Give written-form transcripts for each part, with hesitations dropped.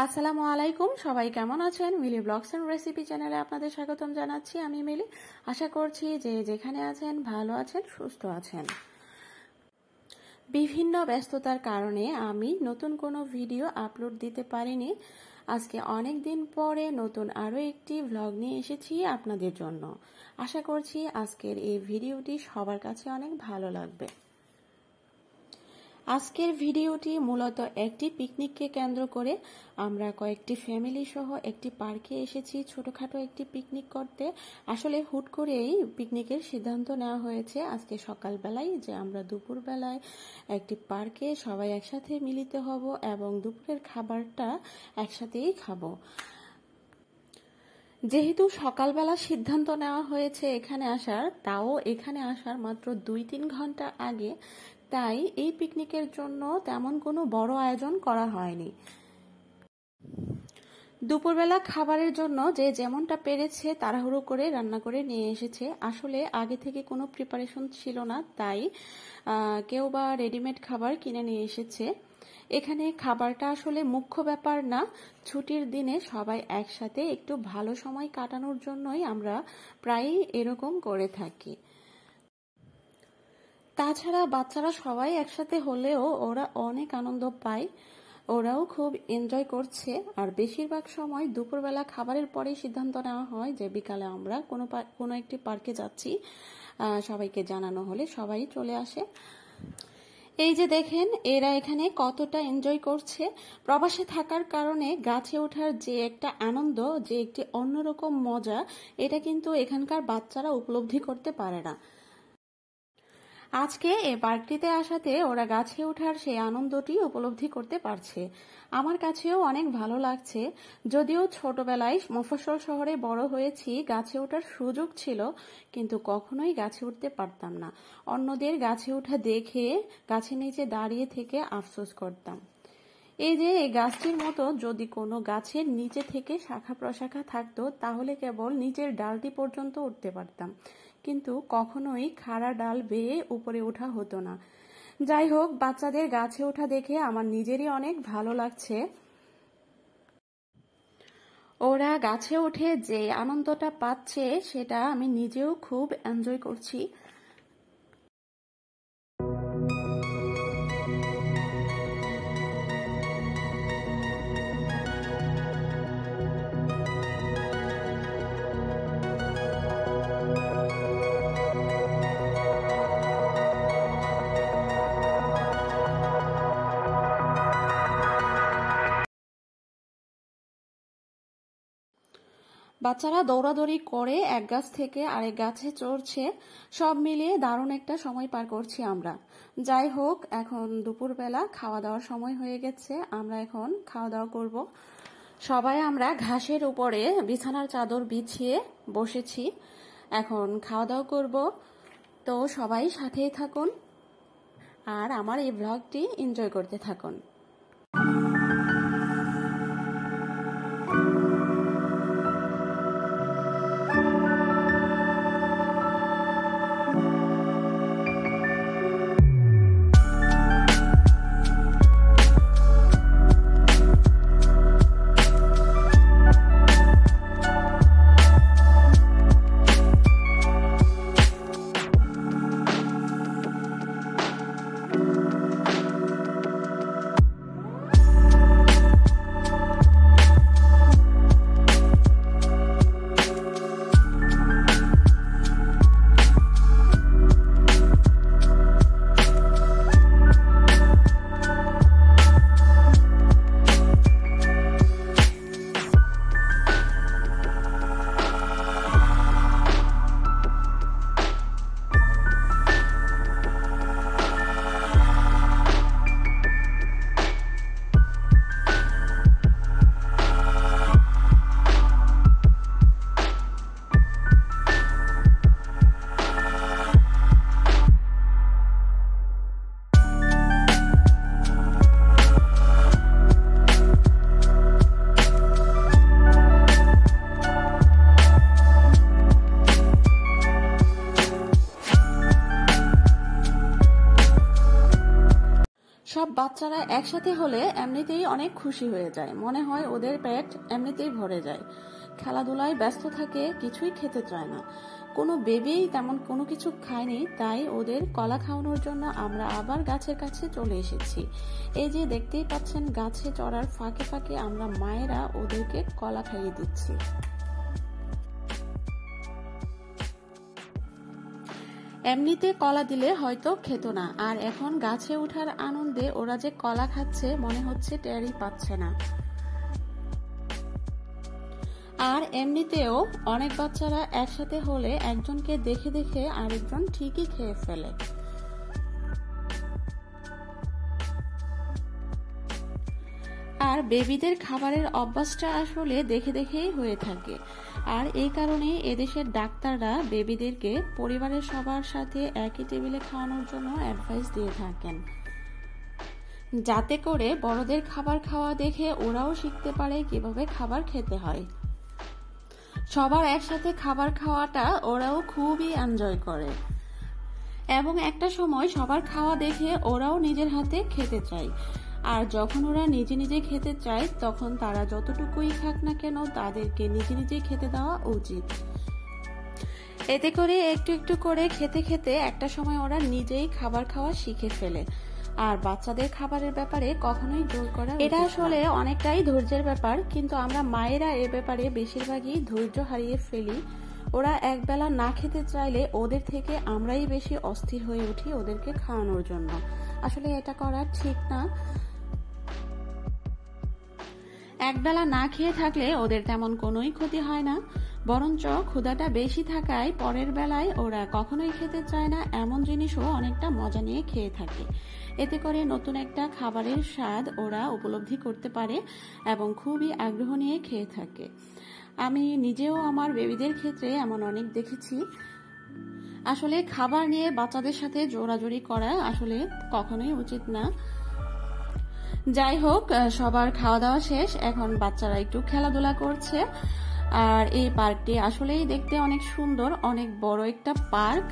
আসসালামু আলাইকুম, সবাই কেমন আছেন? মিলি ব্লগস এন্ড রেসিপি চ্যানেলে আপনাদের স্বাগতম জানাচ্ছি। আমি মিলি। আশা করছি যে যেখানে আছেন ভালো আছেন, সুস্থ আছেন। বিভিন্ন ব্যস্ততার কারণে আমি নতুন কোনো ভিডিও আপলোড দিতে পারিনি। আজকে অনেক দিন পরে নতুন আরও একটি ভ্লগ নিয়ে এসেছি আপনাদের জন্য। আশা করছি আজকের এই ভিডিওটি সবার কাছে অনেক ভালো লাগবে। আজকের ভিডিওটি মূলত একটি পিকনিককে কেন্দ্র করে। আমরা কয়েকটি ফ্যামিলি সহ একটি পার্কে এসেছি ছোটখাটো একটি পিকনিক করতে। আসলে হুট করেই পিকনিকের সিদ্ধান্ত নেওয়া হয়েছে আজকে সকালবেলায় যে আমরা দুপুরবেলায় একটি পার্কে সবাই একসাথে মিলিত হব এবং দুপুরের খাবারটা একসাথেই খাবো। যেহেতু সকালবেলা সিদ্ধান্ত নেওয়া হয়েছে এখানে আসার, তাও এখানে আসার মাত্র 2-3 ঘন্টা আগে, তাই এই পিকনিকের জন্য তেমন কোনো বড় আয়োজন করা হয়নি। দুপুরবেলা খাবারের জন্য যে যেমনটা পেরেছে তাড়াহুড়ো করে রান্না করে নিয়ে এসেছে। আসলে আগে থেকে কোনো প্রিপারেশন ছিল না, তাই কেউ বা রেডিমেড খাবার কিনে নিয়ে এসেছে। এখানে খাবারটা আসলে মুখ্য ব্যাপার না, ছুটির দিনে সবাই একসাথে একটু ভালো সময় কাটানোর জন্যই আমরা প্রায়ই এরকম করে থাকি। তাছাড়া বাচ্চারা সবাই একসাথে হলেও ওরা অনেক আনন্দ পায়, ওরাও খুব এনজয় করছে। আর বেশিরভাগ সময় দুপুরবেলা খাবারের পরেই সিদ্ধান্ত নেওয়া হয় যে বিকালে আমরা কোনো একটি পার্কে যাচ্ছি। সবাইকে জানানো হলে সবাই চলে আসে। এই যে দেখেন এরা এখানে কতটা এনজয় করছে। প্রবাসে থাকার কারণে গাছে ওঠার যে একটা আনন্দ, যে একটি অন্যরকম মজা, এটা কিন্তু এখানকার বাচ্চারা উপলব্ধি করতে পারে না। আজকে এই পার্কটিতে আসাতে ওরা গাছে ওঠার সেই আনন্দটি উপলব্ধি করতে পারছে। আমার কাছেও অনেক ভালো লাগছে। যদিও ছোটবেলায় মফস্বল শহরে বড় হয়েছি, গাছে ওঠার সুযোগ ছিল, কিন্তু কখনোই গাছে উঠতে পারতাম না। অন্যদের গাছে ওঠা দেখে গাছের নিচে দাঁড়িয়ে থেকে আফসোস করতাম। এই যে এই গাছটির মতো যদি কোনো গাছের নিচে থেকে শাখা প্রশাখা থাকতো তাহলে কেবল নিচের ডালটি পর্যন্ত উঠতে পারতাম, কিন্তু কখনোই খাড়া ডাল বেয়ে উপরে ওঠা হতো না। যাই হোক, বাচ্চাদের গাছে ওঠা দেখে আমার নিজেরই অনেক ভালো লাগছে। ওরা গাছে উঠে যে আনন্দটা পাচ্ছে সেটা আমি নিজেও খুব এনজয় করছি। বাচ্চারা দৌড়াদৌড়ি করে এক গাছ থেকে আরেক গাছে চড়ছে। সব মিলিয়ে দারুণ একটা সময় পার করছি আমরা। যাই হোক, এখন দুপুরবেলা খাওয়া দাওয়ার সময় হয়ে গেছে। আমরা এখন খাওয়া দাওয়া করব। সবাই আমরা ঘাসের উপরে বিছানার চাদর বিছিয়ে বসেছি, এখন খাওয়া দাওয়া করব। তো সবাই সাথেই থাকুন আর আমার এই ব্লগটি এনজয় করতে থাকুন। সব বাচ্চারা একসাথে হলে এমনিতেই অনেক খুশি হয়ে যায়, মনে হয় ওদের পেট এমনিতেই ভরে যায়। খেলাধুলায় ব্যস্ত থাকে, কিছুই খেতে চায় না। কোনো বেবি তেমন কোনো কিছু খায়নি, তাই ওদের কলা খাওয়ানোর জন্য আমরা আবার গাছের কাছে চলে এসেছি। এই যে দেখতেই পাচ্ছেন, গাছে চড়ার ফাঁকে ফাঁকে আমরা মায়েরা ওদেরকে কলা খাইয়ে দিচ্ছি। এমনিতে কলা দিলে হয়তো খেত না, আর এখন গাছে ওঠার আনন্দে ওরা যে কলা খাচ্ছে মনে হচ্ছে টেরই পাচ্ছে না। আর এমনিতেও অনেক বাচ্চারা একসাথে হলে একজনকে দেখে দেখে আরেকজন ঠিকই খেয়ে ফেলে। আর বেবিদের খাবারের অভ্যাসটা আসলে দেখে দেখেই হয়ে থাকে, আর এই কারণে এদেশের ডাক্তাররা বেবিদেরকে পরিবারের সবার সাথে একই টেবিলে খাওয়ানোর জন্য অ্যাডভাইস দিয়ে থাকেন, যাতে করে বড়দের খাবার খাওয়া দেখে ওরাও শিখতে পারে কিভাবে খাবার খেতে হয়। সবার একসাথে খাবার খাওয়াটা ওরাও খুবই এনজয় করে, এবং একটা সময় সবার খাওয়া দেখে ওরাও নিজের হাতে খেতে চায়। আর যখন ওরা নিজে নিজে খেতে চায়, তখন তারা যতটুকুই খাক না কেন তাদেরকে নিজে নিজে খেতে দেওয়া উচিত। এতে করে একটু একটু করে খেতে খেতে একটা সময় ওরা নিজেই খাবার খাওয়া শিখে ফেলে। আর বাচ্চাদের খাবারের ব্যাপারে কখনোই জোর করা, এটা আসলে অনেকটাই ধৈর্যের ব্যাপার, কিন্তু আমরা মায়েরা এ ব্যাপারে বেশিরভাগই ধৈর্য হারিয়ে ফেলি। ওরা একবেলা না খেতে চাইলে ওদের থেকে আমরাই বেশি অস্থির হয়ে উঠি ওদেরকে খাওয়ানোর জন্য। আসলে এটা করা ঠিক না। একবেলা না খেয়ে থাকলে ওদের তেমন কোনোই ক্ষতি হয় না, বরঞ্চ ক্ষুধাটা বেশি থাকায় পরের বেলায় ওরা কখনোই খেতে চায় না এমন জিনিসও অনেকটা মজা নিয়ে খেয়ে থাকে। এতে করে নতুন একটা খাবারের স্বাদ ওরা উপলব্ধি করতে পারে এবং খুবই আগ্রহ নিয়ে খেয়ে থাকে। আমি নিজেও আমার বেবিদের ক্ষেত্রে এমন অনেক দেখেছি। আসলে খাবার নিয়ে বাচ্চাদের সাথে জোরাজোরি করা আসলে কখনোই উচিত না। যাই হোক, সবার খাওয়া দাওয়া শেষ, এখন বাচ্চারা একটু খেলাধুলা করছে। আর এই পার্কটি আসলেই দেখতে অনেক সুন্দর, অনেক বড় একটা পার্ক।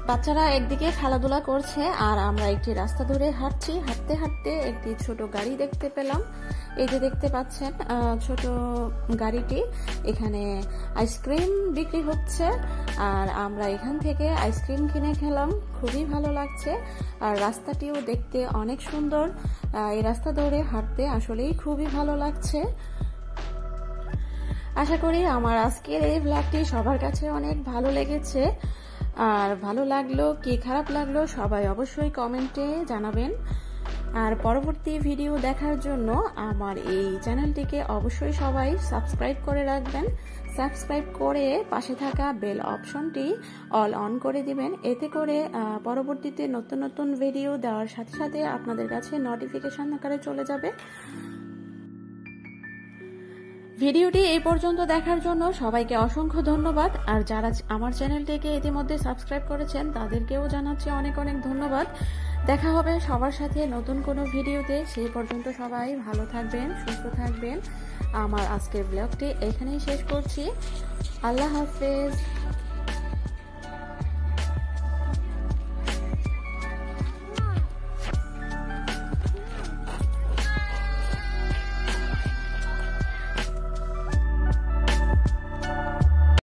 বাচ্চারা একদিকে খেলাধুলা করছে আর আমরা একটি রাস্তা ধরে হাঁটছি। হাঁটতে হাঁটতে একটি ছোট গাড়ি দেখতে পেলাম। এই যে দেখতে পাচ্ছেন ছোট গাড়িটি, এখানে আইসক্রিম বিক্রি হচ্ছে আর আমরা এখান থেকে আইসক্রিম কিনে খেলাম। খুবই ভালো লাগছে আর রাস্তাটিও দেখতে অনেক সুন্দর। এই রাস্তা ধরে হাঁটতে আসলেই খুবই ভালো লাগছে। আশা করি আমার আজকের এই ব্লগটি সবার কাছে অনেক ভালো লেগেছে। আর ভালো লাগলো কি খারাপ লাগলো সবাই অবশ্যই কমেন্টে জানাবেন। আর পরবর্তী ভিডিও দেখার জন্য আমার এই চ্যানেলটিকে অবশ্যই সবাই সাবস্ক্রাইব করে রাখবেন। সাবস্ক্রাইব করে পাশে থাকা বেল অপশনটি অল অন করে দিবেন, এতে করে পরবর্তীতে নতুন নতুন ভিডিও দেওয়ার সাথে সাথে আপনাদের কাছে নোটিফিকেশন আকারে চলে যাবে। ভিডিওটি এই পর্যন্ত দেখার জন্য সবাইকে অসংখ্য ধন্যবাদ। আর যারা আমার চ্যানেলটিকে ইতিমধ্যে সাবস্ক্রাইব করেছেন তাদেরকেও জানাচ্ছি অনেক অনেক ধন্যবাদ। দেখা হবে সবার সাথে নতুন কোনো ভিডিওতে। সেই পর্যন্ত সবাই ভালো থাকবেন, সুস্থ থাকবেন। আমার আজকের ব্লগটি এখানেই শেষ করছি। আল্লাহ হাফেজ।